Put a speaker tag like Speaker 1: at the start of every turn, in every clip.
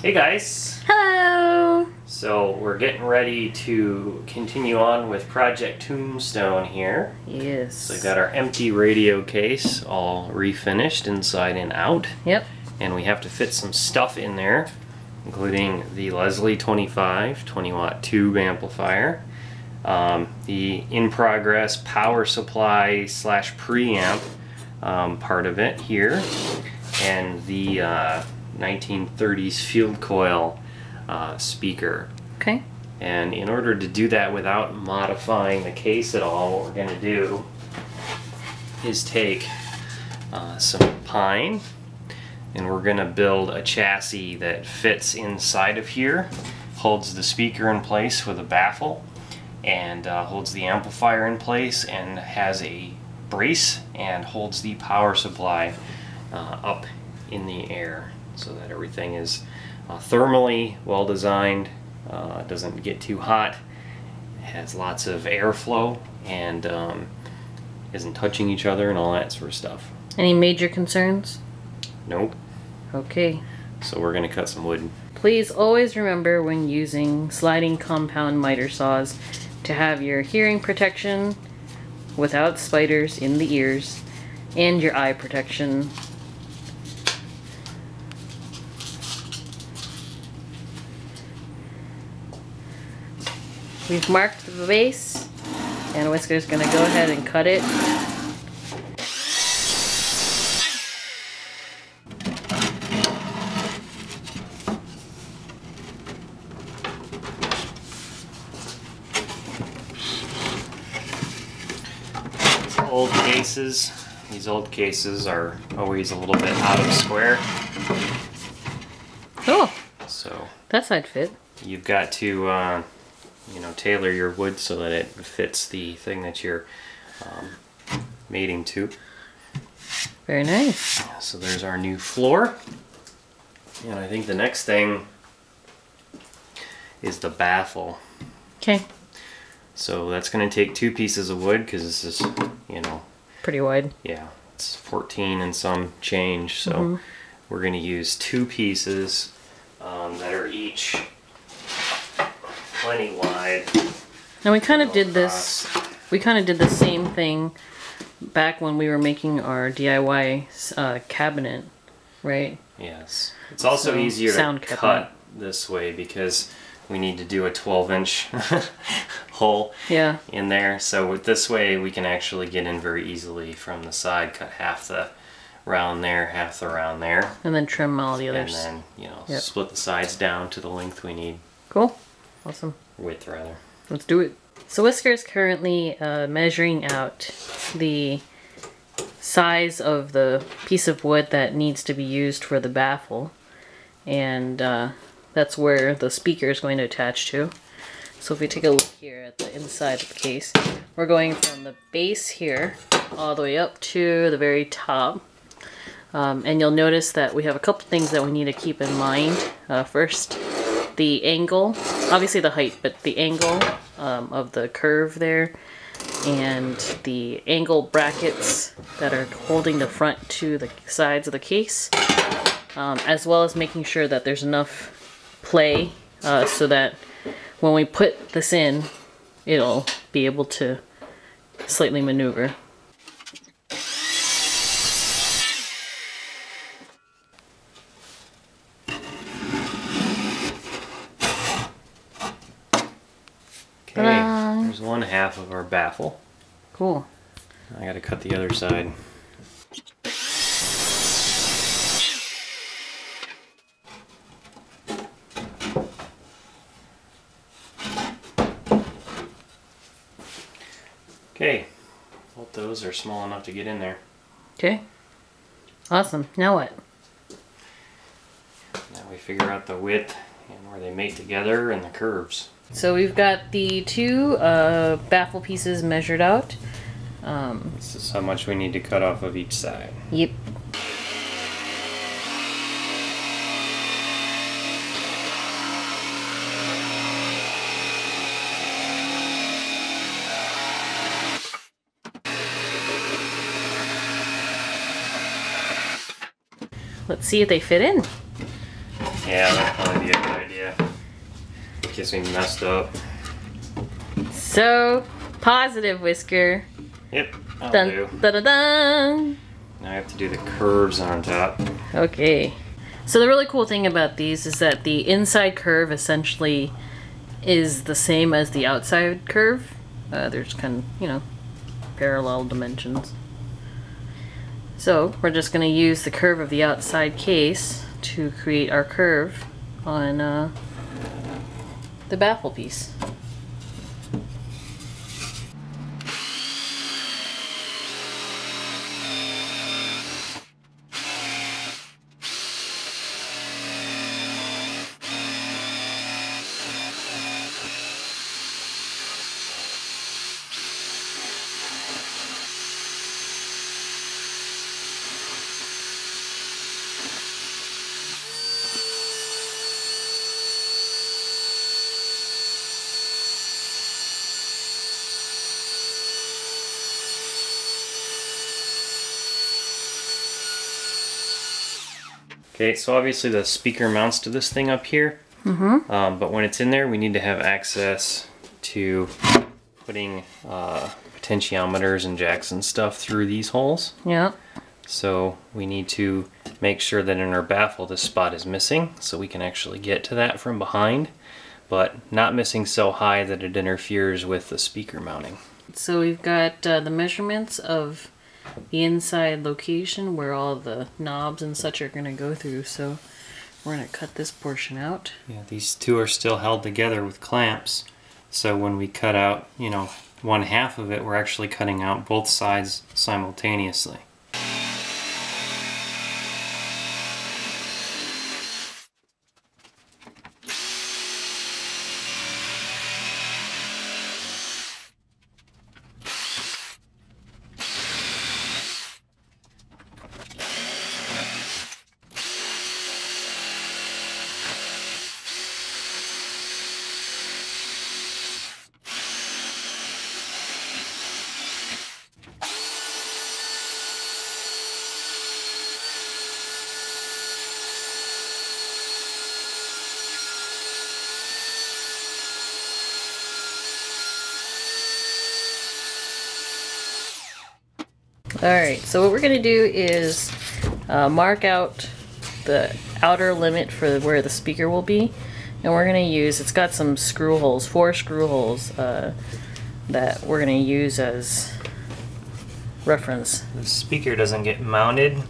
Speaker 1: Hey guys!
Speaker 2: Hello!
Speaker 1: So we're getting ready to continue on with Project Tombstone here.
Speaker 2: Yes.
Speaker 1: So we've got our empty radio case all refinished inside and out.
Speaker 2: Yep.
Speaker 1: And we have to fit some stuff in there, including the Leslie 25 20-watt tube amplifier, the in-progress power supply / preamp part of it here, and the 1930s field coil speaker.
Speaker 2: Okay.
Speaker 1: And in order to do that without modifying the case at all, what we're going to do is take some pine, and we're going to build a chassis that fits inside of here, holds the speaker in place with a baffle, and holds the amplifier in place, and has a brace and holds the power supply up in the air, so that everything is thermally well designed, doesn't get too hot, has lots of airflow, and isn't touching each other and all that sort of stuff.
Speaker 2: Any major concerns?
Speaker 1: Nope.
Speaker 2: Okay.
Speaker 1: So we're going to cut some wood.
Speaker 2: Please always remember when using sliding compound miter saws to have your hearing protection without spiders in the ears and your eye protection. We've marked the base, and Whisker's gonna go ahead and cut it.
Speaker 1: These old cases are always a little bit out of square.
Speaker 2: Oh,
Speaker 1: so
Speaker 2: that side fit.
Speaker 1: You've got to tailor your wood so that it fits the thing that you're mating to.
Speaker 2: Very nice.
Speaker 1: So there's our new floor, and I think the next thing is the baffle.
Speaker 2: Okay.
Speaker 1: So that's going to take 2 pieces of wood, because this is,
Speaker 2: pretty wide.
Speaker 1: Yeah, it's 14 and some change, so we're going to use 2 pieces that are each plenty wide.
Speaker 2: And we kind of did this, we kind of did the same thing back when we were making our DIY cabinet, right?
Speaker 1: Yes. It's also easier to cut
Speaker 2: cabinet
Speaker 1: this way because we need to do a 12-inch hole in there. So with this way we can actually get in very easily from the side, cut half the round there, half the round there.
Speaker 2: And then trim all the others.
Speaker 1: And then, split the sides down to the length we need.
Speaker 2: Cool. Awesome.
Speaker 1: Width, rather.
Speaker 2: Let's do it. So Whisker is currently measuring out the size of the piece of wood that needs to be used for the baffle. And that's where the speaker is going to attach to. So if we take a look here at the inside of the case, we're going from the base here all the way up to the very top. And you'll notice that we have a couple things that we need to keep in mind. First, the angle, obviously the height, but the angle of the curve there, and the angle brackets that are holding the front to the sides of the case, as well as making sure that there's enough play so that when we put this in, it'll be able to slightly maneuver.
Speaker 1: Okay, there's 1/2 of our baffle.
Speaker 2: Cool.
Speaker 1: I gotta cut the other side. Okay, both those are small enough to get in there.
Speaker 2: Okay. Awesome. Now what?
Speaker 1: Now we figure out the width and where they mate together and the curves.
Speaker 2: So we've got the 2 baffle pieces measured out.
Speaker 1: This is how much we need to cut off of each side.
Speaker 2: Yep. Let's see if they fit in.
Speaker 1: Yeah, that'd probably be a good idea. In case we messed up.
Speaker 2: So positive, Whisker.
Speaker 1: Yep, I'll
Speaker 2: Dun,
Speaker 1: do.
Speaker 2: dun, dun, dun.
Speaker 1: Now I have to do the curves on top.
Speaker 2: Okay. So the really cool thing about these is that the inside curve essentially is the same as the outside curve. There's kind of, you know, parallel dimensions. So we're just going to use the curve of the outside case to create our curve on the baffle piece.
Speaker 1: Okay, so obviously the speaker mounts to this thing up here. But when it's in there, we need to have access to putting potentiometers and jacks and stuff through these holes.
Speaker 2: Yeah.
Speaker 1: So we need to make sure that in our baffle this spot is missing so we can actually get to that from behind, but not missing so high that it interferes with the speaker mounting.
Speaker 2: So we've got the measurements of the inside location where all the knobs and such are going to go through. So we're going to cut this portion out.
Speaker 1: Yeah, these two are still held together with clamps. So when we cut out, you know, one half of it, we're actually cutting out both sides simultaneously.
Speaker 2: Alright, so what we're going to do is mark out the outer limit for where the speaker will be. And we're going to use, it's got some screw holes, 4 screw holes that we're going to use as reference.
Speaker 1: The speaker doesn't get mounted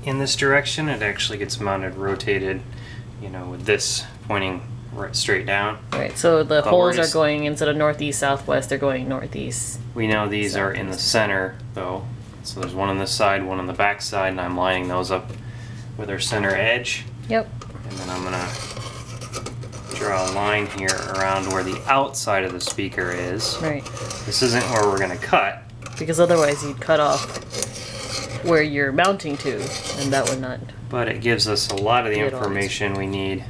Speaker 1: in this direction, it actually gets mounted rotated, you know, with this pointing right straight down.
Speaker 2: Right, so the
Speaker 1: But
Speaker 2: holes
Speaker 1: we're
Speaker 2: are
Speaker 1: just-
Speaker 2: going instead of northeast southwest, they're going northeast.
Speaker 1: We know these are in the center though, so there's one on this side, one on the back side, and I'm lining those up with our center edge.
Speaker 2: Yep.
Speaker 1: And then I'm gonna draw a line here around where the outside of the speaker is.
Speaker 2: Right.
Speaker 1: This isn't where we're gonna cut.
Speaker 2: Because otherwise you'd cut off where you're mounting to, and that would not.
Speaker 1: But it gives us a lot of the
Speaker 2: Get all
Speaker 1: information we need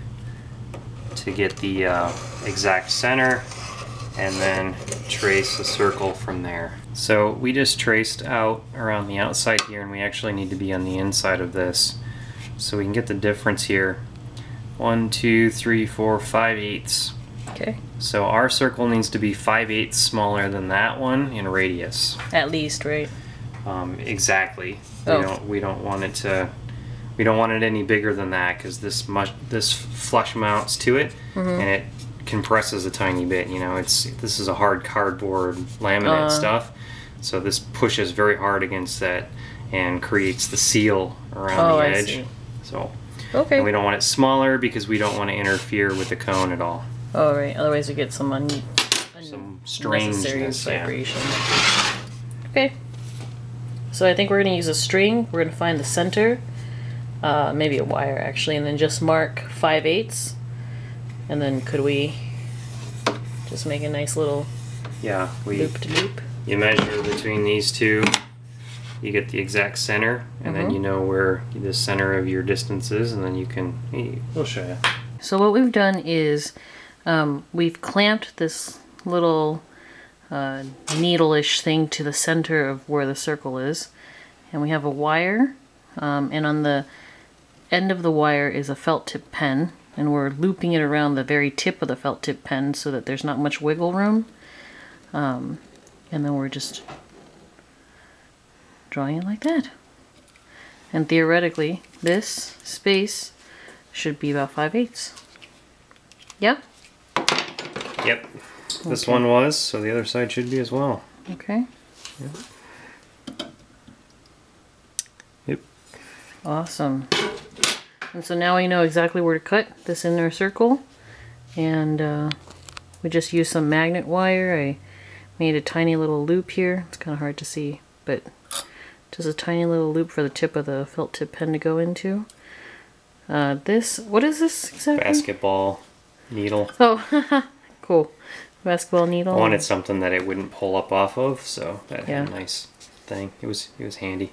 Speaker 1: to get the exact center and then trace a circle from there. So we just traced out around the outside here, and we actually need to be on the inside of this so we can get the difference here. 1, 2, 3, 4, 5/8.
Speaker 2: Okay.
Speaker 1: So our circle needs to be 5/8 smaller than that one in radius.
Speaker 2: At least, right?
Speaker 1: Exactly.
Speaker 2: Oh.
Speaker 1: We don't want it to. We don't want it any bigger than that because this flush mounts to it, and it compresses a tiny bit. You know, this is a hard cardboard laminate stuff, so this pushes very hard against that and creates the seal around the
Speaker 2: I
Speaker 1: edge.
Speaker 2: see.
Speaker 1: So,
Speaker 2: Okay.
Speaker 1: and we don't want it smaller because we don't want to interfere with the cone at all.
Speaker 2: Oh, right. Otherwise, we get some
Speaker 1: Some
Speaker 2: unnecessary
Speaker 1: strangeness. Yeah.
Speaker 2: vibration. Okay. So I think we're going to use a string. We're going to find the center, maybe a wire actually, and then just mark 5/8. And then could we just make a nice little
Speaker 1: Yeah,
Speaker 2: loop to loop?
Speaker 1: You measure between these two, you get the exact center, and then you know where the center of your distance is, and then you can. We'll show you.
Speaker 2: So what we've done is we've clamped this little needle-ish thing to the center of where the circle is, and we have a wire, and on the end of the wire is a felt tip pen, and we're looping it around the very tip of the felt tip pen so that there's not much wiggle room. And then we're just drawing it like that. And theoretically, this space should be about 5/8. Yeah?
Speaker 1: Yep. This one was, so the other side should be as well.
Speaker 2: Okay.
Speaker 1: Yep. Yep.
Speaker 2: Awesome. And so now we know exactly where to cut this inner circle. And we just used some magnet wire. I made a tiny little loop here. It's kind of hard to see, but just a tiny little loop for the tip of the felt tip pen to go into. What is this exactly?
Speaker 1: Basketball needle.
Speaker 2: Oh, cool. Basketball needle.
Speaker 1: I wanted something that it wouldn't pull up off of, so that
Speaker 2: Yeah.
Speaker 1: had a nice thing. It was handy.